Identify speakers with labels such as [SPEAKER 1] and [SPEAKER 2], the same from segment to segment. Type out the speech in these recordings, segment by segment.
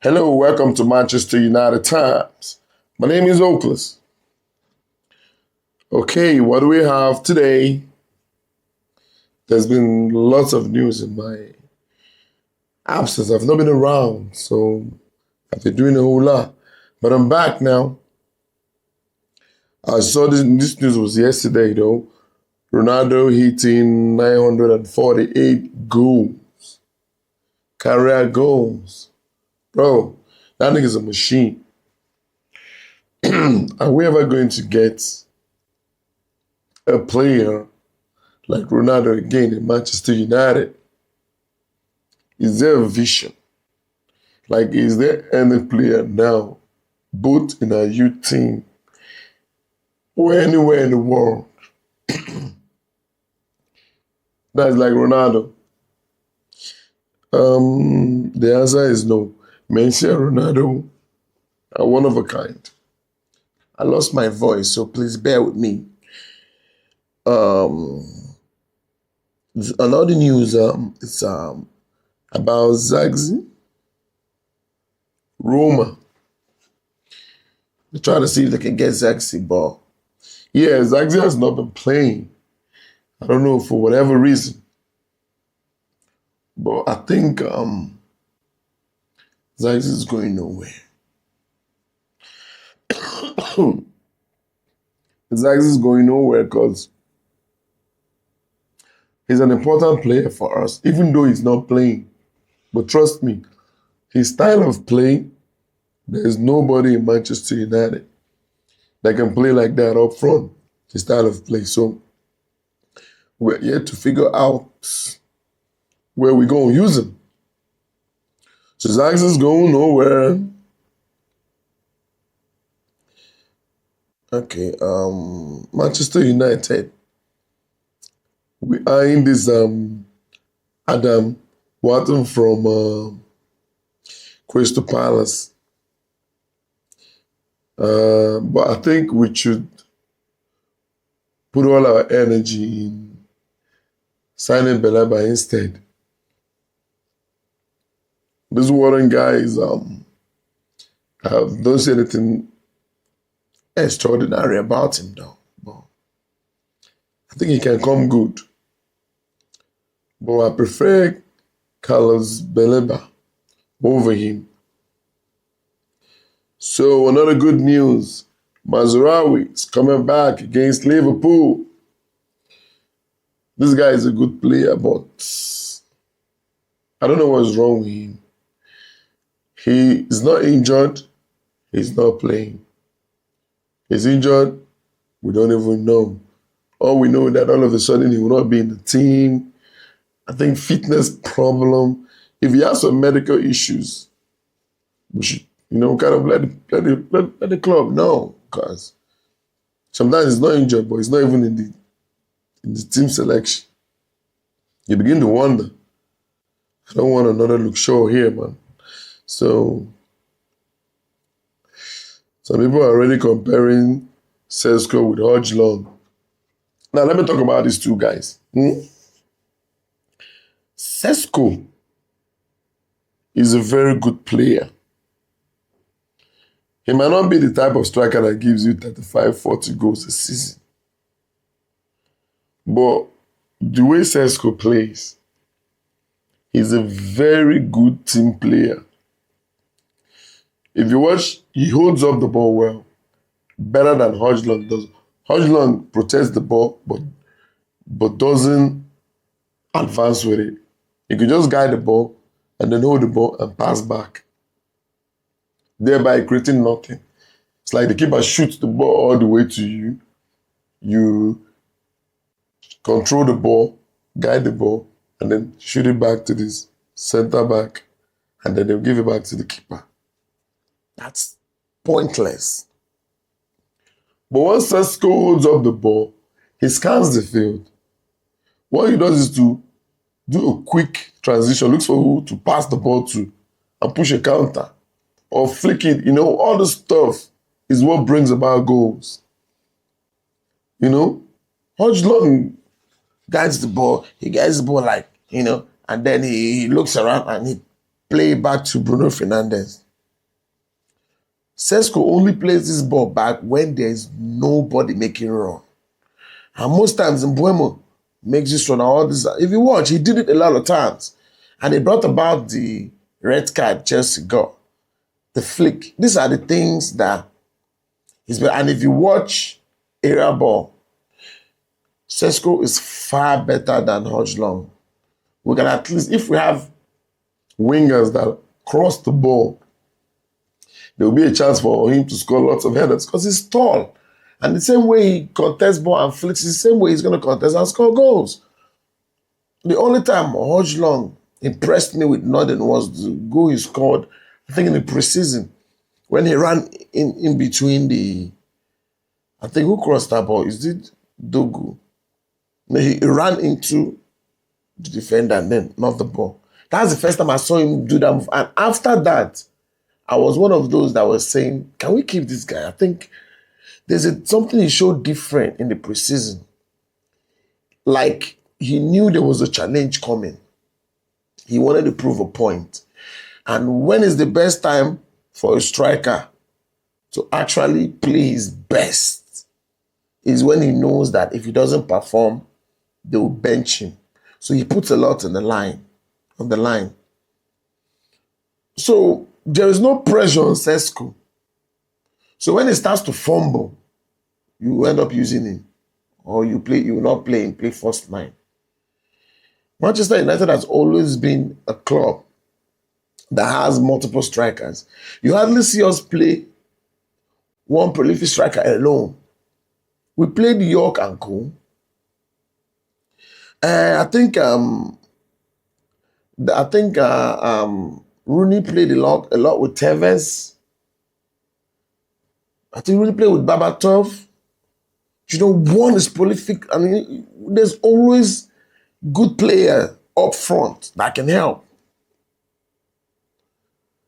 [SPEAKER 1] Hello, welcome to Manchester United Times. My name is Oakless. Okay, what do we have today? There's been lots of news in my absence. I've not been around, so I've been doing a whole lot. But I'm back now. I saw this news was yesterday, though. Ronaldo hitting 948 goals. Career goals. Bro, that nigga's a machine. Are we ever going to get a player like Ronaldo again in Manchester United? Is there a vision? Like, is there any player now, both in our youth team or anywhere in the world, that's like Ronaldo? The answer is no. Messi and Ronaldo are one of a kind. I lost my voice, so please bear with me. Another news it's about Zagzi, Roma. They're trying to see if they can get Zagzi, but yeah, Zagzi has not been playing. I don't know for whatever reason. But I think Zagzi is going nowhere. Zagzi is going nowhere because he's an important player for us, even though he's not playing. But trust me, his style of play, there's nobody in Manchester United that can play like that up front, his style of play. So we're yet to figure out where we're going to use him. So Zagzi is going nowhere. Okay, Manchester United. We are in this Adam Wharton from Crystal Palace. But I think we should put all our energy in signing Baleba instead. This Warren guy is I don't see anything extraordinary about him though. But I think he can come good. But I prefer Carlos Baleba over him. So another good news, Mazraoui is coming back against Liverpool. This guy is a good player, but I don't know what's wrong with him. He is not injured, he's not playing. He's injured, we don't even know. All we know is that all of a sudden he will not be in the team. I think fitness problem. If he has some medical issues, we should, kind of let the club know, because sometimes he's not injured, but he's not even in the team selection. You begin to wonder. I don't want another Luke Shaw here, man. So some people are already comparing Sesko with Hodgson. Now let me talk about these two guys. Sesko is a very good player. He might not be the type of striker that gives you 35, 40 goals a season. But the way Sesko plays, he's a very good team player. If you watch, he holds up the ball well, better than Hodgson does. Hodgson protects the ball, but doesn't advance with it. He can just guide the ball and then hold the ball and pass back, thereby creating nothing. It's like the keeper shoots the ball all the way to you. You control the ball, guide the ball, and then shoot it back to this center back, and then they'll give it back to the keeper. That's pointless. But once Sesko holds up the ball, he scans the field. What he does is to do a quick transition, looks for who to pass the ball to and push a counter or flick it. All this stuff is what brings about goals. Hodgson guides the ball. He guides the ball and then he looks around and he play back to Bruno Fernandes. Sesko only plays this ball back when there is nobody making run. And most times Mbeumo makes this run. All this. If you watch, he did it a lot of times. And it brought about the red card Chelsea got. The flick. These are the things that he's been. And if you watch area ball, Sesko is far better than Hojlund. We can at least, if we have wingers that cross the ball, there will be a chance for him to score lots of headers because he's tall. And the same way he contests ball and flicks, the same way he's going to contest and score goals. The only time Hojlund impressed me with nothing was the goal he scored, I think in the preseason, when he ran in between the, I think who crossed that ball? Is it Dogu? No, he ran into the defender and then not the ball. That's the first time I saw him do that move. And after that, I was one of those that was saying, can we keep this guy? I think there's something he showed different in the preseason. Like he knew there was a challenge coming. He wanted to prove a point. And when is the best time for a striker to actually play his best is when he knows that if he doesn't perform, they will bench him. So he puts a lot on the line. So there is no pressure on Sesko. So when he starts to fumble, you end up using him. Or you will not play him, play first line. Manchester United has always been a club that has multiple strikers. You hardly see us play one prolific striker alone. We played York and Co. I think Rooney played a lot with Tevez. I think Rooney played with Babatov. You know, one is prolific. I mean, there's always good player up front that can help.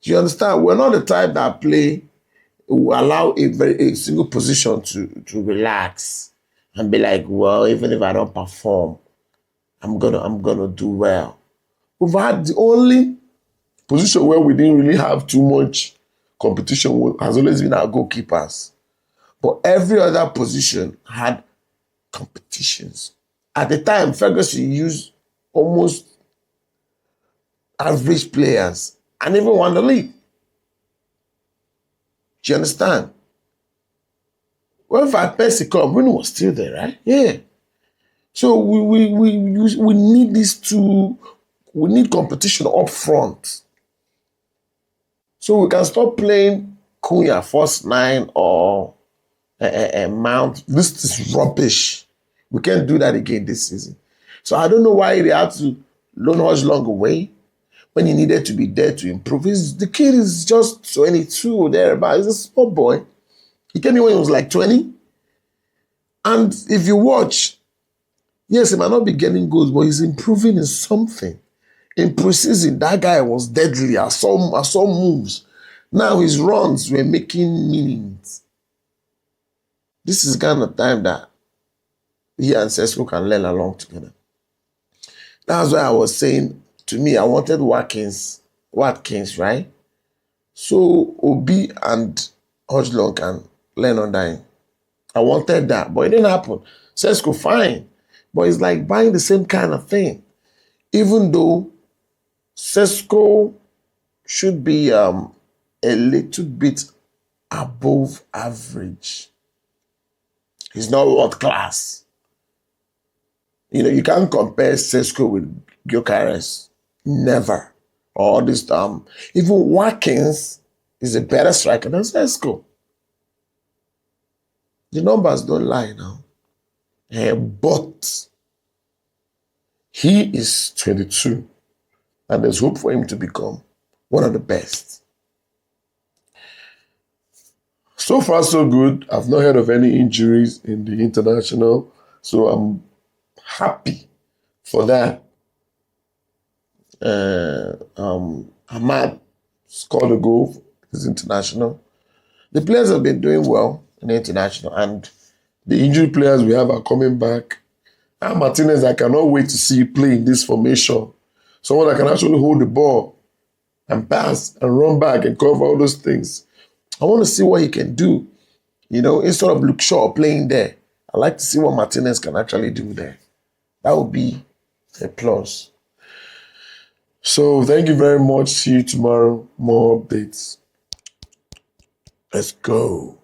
[SPEAKER 1] Do you understand? We're not the type that allow a single position to relax and be like, well, even if I don't perform, I'm gonna do well. We've had the only position where we didn't really have too much competition has always been our goalkeepers. But every other position had competitions. At the time, Ferguson used almost average players and even won the league. Do you understand? When Van Persie come, Rooney was still there, right? Yeah. So we need we need competition up front. So we can stop playing Cunha first line or Mount. This is rubbish. We can't do that again this season. So I don't know why they had to loan Hojlund away when he needed to be there to improve. The kid is just 22 or thereabouts. He's a small boy. He came in when he was like 20. And if you watch, yes, he might not be getting goals, but he's improving in something. In preseason, that guy was deadly. I saw moves. Now his runs were making meanings. This is kind of time that he and Sesko can learn along together. That's why I was saying, to me, I wanted Watkins, right? So Obi and Hojlund can learn under him. I wanted that, but it didn't happen. Sesko, fine. But it's like buying the same kind of thing. Even though Sesko should be a little bit above average. He's not world class. You know, you can't compare Sesko with Gyökeres. Never. Or this even Watkins is a better striker than Sesko. The numbers don't lie now. But he is 22. And there's hope for him to become one of the best. So far, so good. I've not heard of any injuries in the international. So I'm happy for that. Ahmad scored a goal for his international. The players have been doing well in the international, and the injured players we have are coming back. And Martinez, I cannot wait to see you play in this formation. Someone that can actually hold the ball and pass and run back and cover all those things. I want to see what he can do. You know, instead of Luke Shaw playing there, I like to see what Martinez can actually do there. That would be a plus. So thank you very much. See you tomorrow. More updates. Let's go.